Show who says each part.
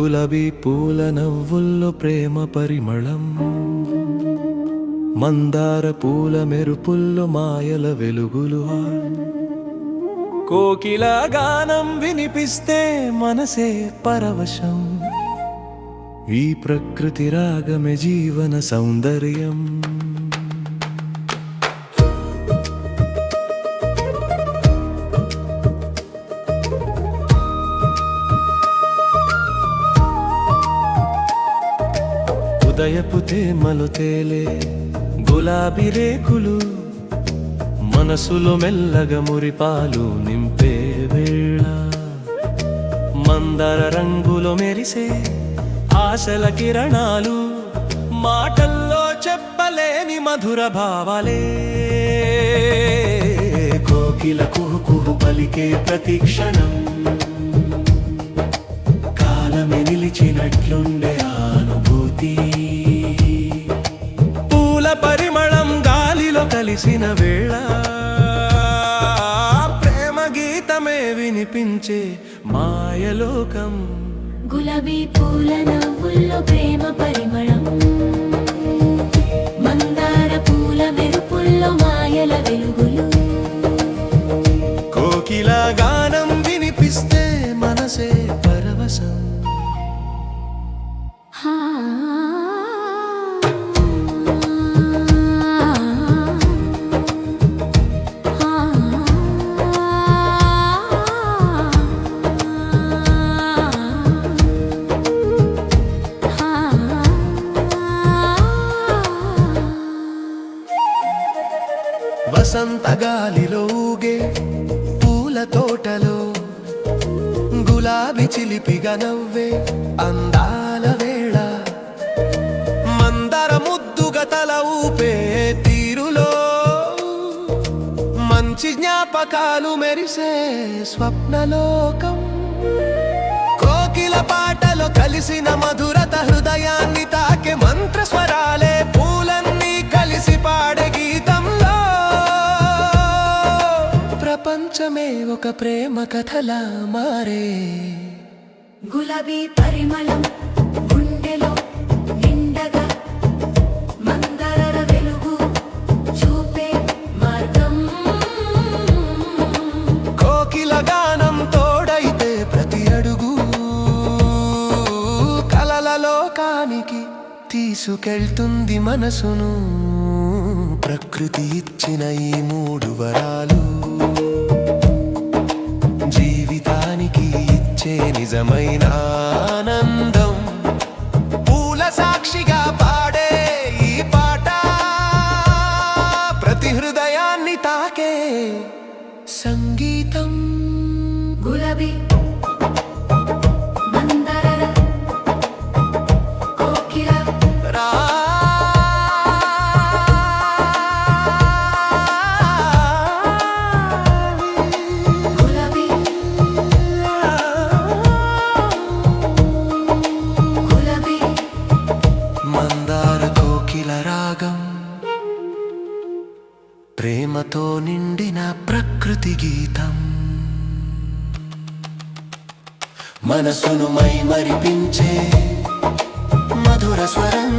Speaker 1: గులాబీ పూల నవ్వుల్లో ప్రేమ పరిమళం, మందార పూల మెరుపుల్లో మాయల వెలుగులు, కోకిల గానం వినిపిస్తే మనసే పరవశం, ఈ ప్రకృతి రాగమే జీవన సౌందర్యం. ఉదయపు తేమలు తేలే గులాబీ రేకులు, మనసులో మెల్లగా మురిపాలు నింపే వేళ, మందార రంగులో మెరిసే ఆశల కిరణాలు, మాటల్లో చెప్పలేని మధుర భావాలే, కోకిల కుహు పలికే ప్రతిక్షణం, కాలమే నిలిచినట్లుండే అనుభూతి, పూల పరిమళం గాలిలో కలిసిన వేళ, ప్రేమ గీతమే వినిపించే మాయలోకం.
Speaker 2: గులాబీ పూల నవ్వుల్లో ప్రేమ పరిమళం, మందార పూల మెరుపుల్లో మాయల వెలుగులు,
Speaker 1: కోకిల గానం వినిపిస్తే మనసే పరవశం. వసంత గాలిలో ఊగే పూల తోటలో, గులాబీ చిలిపిగా నవ్వే అందాల వేళ, మందర ముద్దుగా తల ఊపే తీరులో, మంచి జ్ఞాపకాలు మెరిసే స్వప్నలోకం, కోకిల పాటలో కలిసిన మధురత హృదయాన్ని తాకే మంత్ర స్వరాలే, పూలన్నీ కలిసి పాడే గీతంలో, ప్రపంచమే ఒక ప్రేమ కథలా మారే.
Speaker 2: గులాబీ పరిమళం గుండెలో నిండగా, మందార వెలుగు చూపే మార్గం,
Speaker 1: కోకిల గానం తోడైతే ప్రతి అడుగు కలల లోకానికి తీసుకెళ్తుంది మనసును, ప్రకృతి ఇచ్చిన ఈ మూడు వరాలు జీవితానికి ఇచ్చే నిజమైన ఆనందం, పూల సాక్షిగా పాడే ఈ పాట ప్రతి హృదయాన్ని తాకే సంగీతం.
Speaker 2: గులాబీ మందార కోకిల
Speaker 1: మందార కోకిల రాగం, ప్రేమతో నిండిన ప్రకృతి గీతం, మనసును మైమరిపించే మధుర స్వరం.